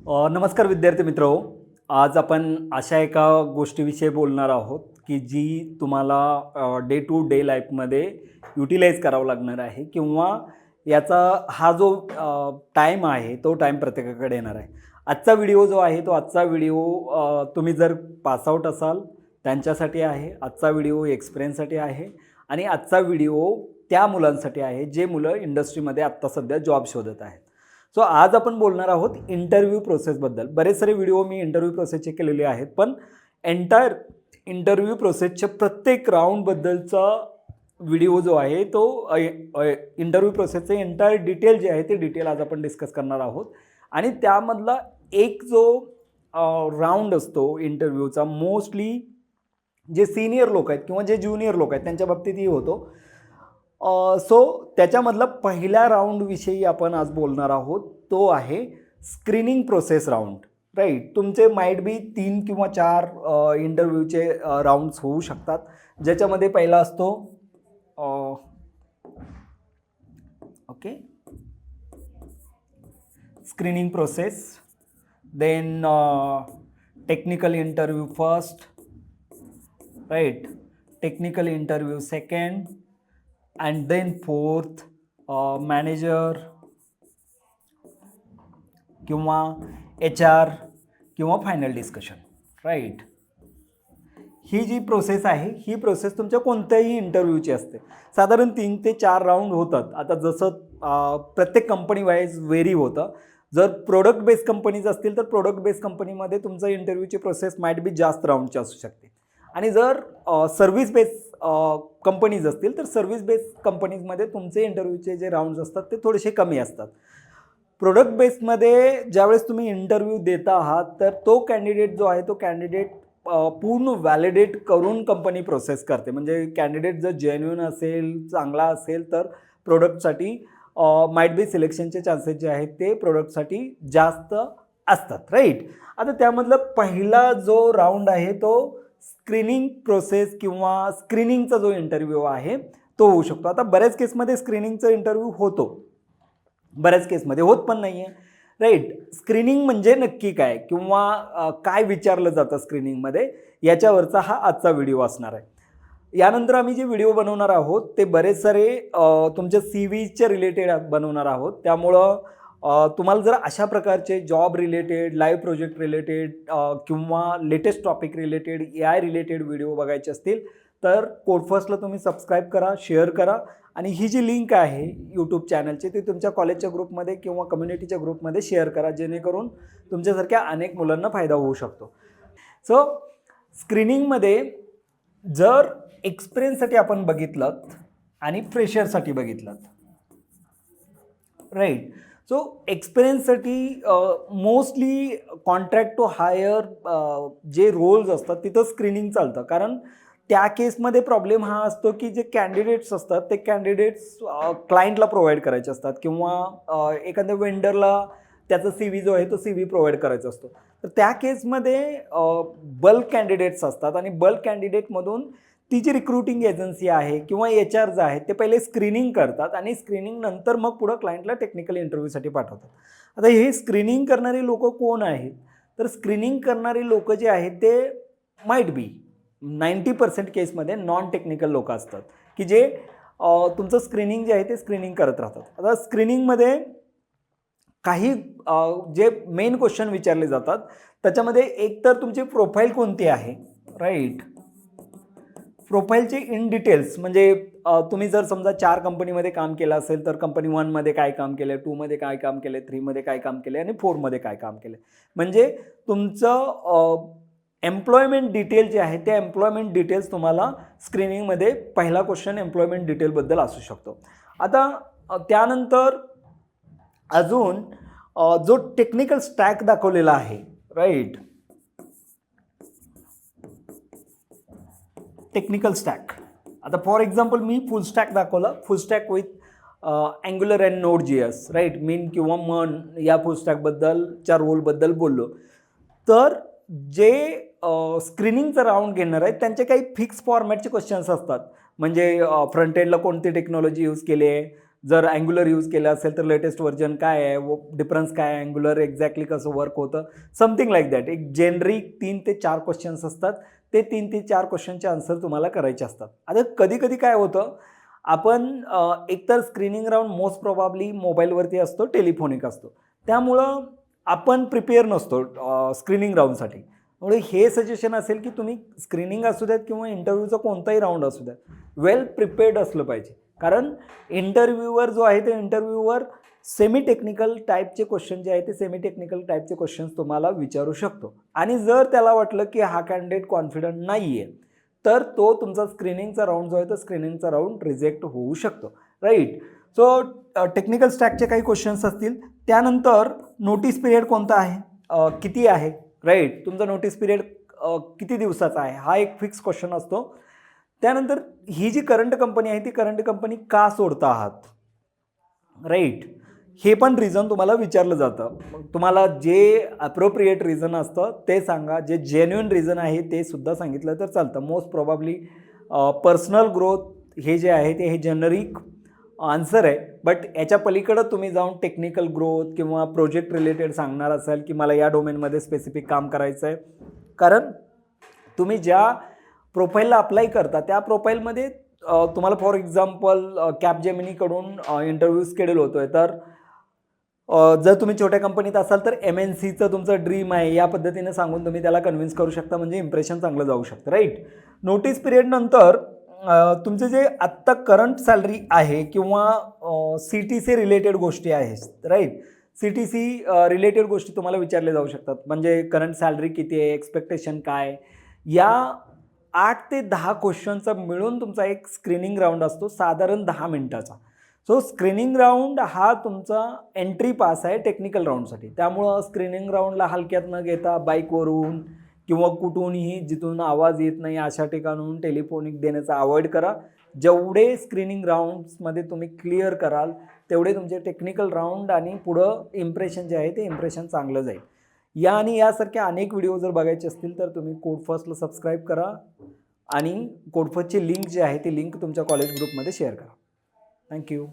नमस्कार विद्यार्थी मित्र. आज आपण अशा एका गोष्टीविषयी बोलणार आहोत की जी तुम्हाला डे टू डे लाईफमध्ये युटिलाइज करावं लागणार आहे किंवा याचा हा जो टाईम आहे तो टाईम प्रत्येकाकडे येणार आहे. आजचा व्हिडिओ जो आहे तो आजचा व्हिडिओ तुम्ही जर पासआउट असाल त्यांच्यासाठी आहे. आजचा व्हिडिओ एक्सपिरियन्ससाठी आहे आणि आजचा व्हिडिओ त्या मुलांसाठी आहे जे मुलं इंडस्ट्रीमध्ये आत्ता सध्या जॉब शोधत आहेत. सो आज आपण बोलणार आहोत इंटरव्ह्यू प्रोसेसबद्दल. बरेच सारे व्हिडिओ मी इंटरव्ह्यू प्रोसेसचे केलेले आहेत, पण एंटायर इंटरव्ह्यू प्रोसेसच्या प्रत्येक राऊंडबद्दलचा व्हिडिओ जो आहे तो इंटरव्ह्यू प्रोसेसचे एंटायर डिटेल जे आहे ते डिटेल आज आपण डिस्कस करणार आहोत. आणि त्यामधला एक जो राऊंड असतो इंटरव्ह्यूचा, मोस्टली जे सीनियर लोक आहेत किंवा जे ज्युनियर लोक आहेत त्यांच्या बाबतीतही होतो. सो त्याच्यामधला पहिल्या राऊंडविषयी आपण आज बोलणार आहोत. तो आहे स्क्रीनिंग प्रोसेस राऊंड. राईट, तुमचे माईट बी 3 किंवा 4 इंटरव्ह्यूचे राऊंड्स होऊ शकतात, ज्याच्यामध्ये पहिला असतो okay screening process, then technical interview first, right, technical interview second, and then fourth manager किंवा HR किंवा फायनल डिस्कशन. राईट, ही जी प्रोसेस आहे ही प्रोसेस तुमच्या कोणत्याही इंटरव्ह्यूची असते. साधारण 3 ते 4 राऊंड होतात. आता जसं प्रत्येक कंपनी वाईज व्हेरी होतं. जर प्रोडक्ट बेस्ड कंपनीज असतील तर प्रोडक्ट बेस्ड कंपनीमध्ये तुमचं इंटरव्ह्यूची प्रोसेस माईट बी जास्त राऊंडची असू शकते. आणि जर सर्व्हिस बेस्ड कंपनीज असतील तर सर्व्हिस बेस्ड कंपनीजमध्ये तुमचे इंटरव्ह्यूचे जे राऊंड्स असतात ते थोडेसे कमी असतात. प्रोडक्ट बेस्डमध्ये ज्यावेळेस तुम्ही इंटरव्ह्यू देता आहात तर तो कॅन्डिडेट जो आहे तो कॅन्डिडेट पूर्ण व्हॅलिडेट करून कंपनी प्रोसेस करते. म्हणजे कॅन्डिडेट जर जेन्युइन असेल, चांगला असेल तर प्रोडक्टसाठी माईट बी सिलेक्शनचे चान्सेस जे आहेत ते प्रोडक्टसाठी जास्त असतात. राईट, आता त्यामधला पहिला जो राऊंड आहे तो स्क्रीनिंग प्रोसेस किंवा स्क्रीनिंगचा जो इंटरव्ह्यू आहे तो होऊ शकतो. आता बऱ्याच केसमध्ये स्क्रीनिंगचा इंटरव्ह्यू होतो, बऱ्याच केसमध्ये होत पण नाही आहे. राईट, स्क्रीनिंग म्हणजे नक्की काय किंवा काय विचारलं जातं स्क्रीनिंगमध्ये, याच्यावरचा हा आजचा व्हिडिओ असणार आहे. यानंतर आम्ही जे व्हिडिओ बनवणार आहोत ते बरेच सारे तुमच्या CV च्या रिलेटेड बनवणार आहोत. त्यामुळं तुम्हाला जर अशा प्रकारचे job related, live project related किंवा latest topic related, AI related video बघायचे असतील तर कोडफर्स्टला तुम्ही सबस्क्राईब करा, शेअर करा. आणि ही जी लिंक आहे यूट्यूब चॅनलची ती तुमच्या कॉलेजच्या ग्रुपमध्ये किंवा कम्युनिटीच्या ग्रुपमध्ये शेअर करा, जेणेकरून तुमच्यासारख्या अनेक मुलांना फायदा होऊ शकतो. सो स्क्रीनिंगमध्ये जर एक्सपिरियन्ससाठी आपण बघितलं आणि फ्रेशरसाठी बघितलं, राईट, सो एक्सपिरियन्ससाठी मोस्टली कॉन्ट्रॅक्ट टू हायर जे रोल्स असतात तिथं स्क्रीनिंग चालतं. कारण त्या केसमध्ये प्रॉब्लेम हा असतो की जे कॅन्डिडेट्स असतात ते कॅन्डिडेट्स क्लायंटला प्रोव्हाइड करायचे असतात किंवा एखाद्या वेंडरला त्याचा CV जो आहे तो CV प्रोव्हाइड करायचा असतो. तर त्या केसमध्ये बल्क कॅन्डिडेट्स असतात आणि बल्क कॅन्डिडेटमधून ती जी रिक्रुटिंग एजन्सी आहे किंवा HR जे आहेत ते पहिले स्क्रीनिंग करतात आणि स्क्रीनिंग नंतर मग पुढं क्लायंटला टेक्निकल इंटरव्ह्यूसाठी पाठवतात. आता हे स्क्रीनिंग करणारे लोक कोण आहेत, तर स्क्रीनिंग करणारे लोक जे आहेत ते माईट बी 90% केसमध्ये नॉन टेक्निकल लोक असतात की जे तुमचं स्क्रीनिंग जे आहे ते स्क्रीनिंग करत राहतात. आता स्क्रीनिंगमध्ये काही जे मेन क्वेश्चन विचारले जातात त्याच्यामध्ये एक तर तुमची प्रोफाईल कोणती आहे. राईट, प्रोफाईलचे इन डिटेल्स म्हणजे तुम्ही जर समजा 4 कंपनीमध्ये काम केलं असेल तर कंपनी 1मध्ये काय काम केलं, 2मध्ये काय काम केलं, 3मध्ये काय काम केलं आणि 4मध्ये काय काम केलं. म्हणजे तुमचं एम्प्लॉयमेंट डिटेल जे आहे ते एम्प्लॉयमेंट डिटेल्स तुम्हाला स्क्रीनिंगमध्ये पहिला क्वेश्चन एम्प्लॉयमेंट डिटेलबद्दल असू शकतो. आता त्यानंतर अजून जो टेक्निकल स्टॅक दाखवलेला आहे, राईट, टेक्निकल स्टॅक. आता फॉर एक्झाम्पल मी फुल स्टॅक दाखवला, full stack with Angular and Node.js, right, mean किंवा मन या फुल स्टॅकबद्दलच्या रोलबद्दल बोललो. तर जे स्क्रीनिंगचा राऊंड घेणार आहेत त्यांचे काही फिक्स फॉर्मॅटचे क्वेश्चन्स असतात. म्हणजे फ्रंट एंडला कोणती टेक्नॉलॉजी यूज केली आहे, जर अँग्युलर यूज केलं असेल तर लेटेस्ट व्हर्जन काय आहे, डिफरन्स काय आहे, अँग्युलर एक्झॅक्टली कसं वर्क होतं, समथिंग लाईक दॅट. एक जेनरिक 3 ते 4 क्वेश्चन्स असतात. ते 3 ते 4 क्वेश्चनचे आन्सर तुम्हाला करायचे असतात. आता कधी कधी काय होतं, आपण एकतर स्क्रीनिंग राऊंड मोस्ट प्रोबॅबली मोबाईलवरती असतो, टेलिफोनिक असतो, त्यामुळं आपण प्रिपेअर नसतो स्क्रीनिंग राऊंडसाठी. त्यामुळे हे सजेशन असेल की तुम्ही स्क्रीनिंग असू द्यात किंवा इंटरव्ह्यूचा कोणताही राऊंड असू द्यात, वेल प्रिपेअर्ड असलं पाहिजे. कारण इंटरव्ह्यूवर जो आहे ते इंटरव्ह्यूवर सेमी टेक्निकल टाईपचे क्वेश्चन जे आहे ते सेमी टेक्निकल टाईपचे क्वेश्चन्स तुम्हाला विचारू शकतो. आणि जर त्याला वाटलं की हा कॅन्डिडेट कॉन्फिडंट नाही आहे, तर तो तुमचा स्क्रीनिंगचा राऊंड जो आहे तो स्क्रीनिंगचा राऊंड रिजेक्ट होऊ शकतो, राईट. सो टेक्निकल स्टॅकचे काही क्वेश्चन्स असतील. त्यानंतर नोटीस पिरियड कोणता आहे, किती आहे, राईट. तुमचा नोटीस पिरियड किती दिवसाचा आहे, हा एक फिक्स क्वेश्चन असतो. त्यानंतर ही जी करंट कंपनी आहे ती करंट कंपनी का सोडता आहात, राईट, हे पण रिझन तुम्हाला विचारलं जातं. तुम्हाला जे अप्रोप्रिएट रिझन असतं ते सांगा, जे जेन्युइन रिझन आहे ते सुद्धा सांगितलं तर चालतं. मोस्ट प्रोबॅबली पर्सनल ग्रोथ हे जे आहे ते हे जेनरिक आन्सर आहे. बट याच्या पलीकडं तुम्ही जाऊन टेक्निकल ग्रोथ किंवा प्रोजेक्ट रिलेटेड सांगणार असाल की मला या डोमेनमध्ये स्पेसिफिक काम करायचं आहे. कारण तुम्ही ज्या प्रोफाईलला अप्लाय करता त्या प्रोफाईलमध्ये तुम्हाला फॉर एक्झाम्पल कॅपजेमिनीकडून इंटरव्ह्यू स्केड्यूल होतो आहे, तर जर तुम्ही छोट्या कंपनीत असाल तर MNCचं तुमचं ड्रीम आहे या पद्धतीने सांगून तुम्ही त्याला कन्व्हिन्स करू शकता, म्हणजे इम्प्रेशन चांगलं जाऊ शकतं, राईट. नोटीस पिरियड नंतर तुमचे जे आत्ता करंट सॅलरी आहे किंवा CTC रिलेटेड गोष्टी आहेत, राईट. CTC रिलेटेड गोष्टी तुम्हाला विचारल्या जाऊ शकतात, म्हणजे करंट सॅलरी किती आहे, एक्सपेक्टेशन काय, या 8 ते 10 क्वेश्चनचा मिळून तुमचा एक स्क्रीनिंग राऊंड असतो, साधारण 10 मिनिटाचा. सो स्क्रीनिंग राऊंड हा तुमचा एंट्री पास आहे टेक्निकल राऊंडसाठी. त्यामुळं स्क्रीनिंग राऊंडला हलक्यात न घेता बाईकवरून किंवा कुठूनही जिथून आवाज येत नाही अशा ठिकाणून टेलिफोनिक देण्याचा अवॉइड करा. जेवढे स्क्रीनिंग राऊंड्समध्ये तुम्ही क्लिअर कराल तेवढे तुमचे टेक्निकल राऊंड आणि पुढं इम्प्रेशन जे आहे ते इम्प्रेशन चांगलं जाईल. या आणि यासारख्या अनेक व्हिडिओ जर बघायचे असतील तर तुम्ही कोड फर्स्टला सबस्क्राईब करा आणि कोड फर्स्टची लिंक जी आहे ती लिंक तुमच्या कॉलेज ग्रुपमध्ये शेअर करा. थँक्यू.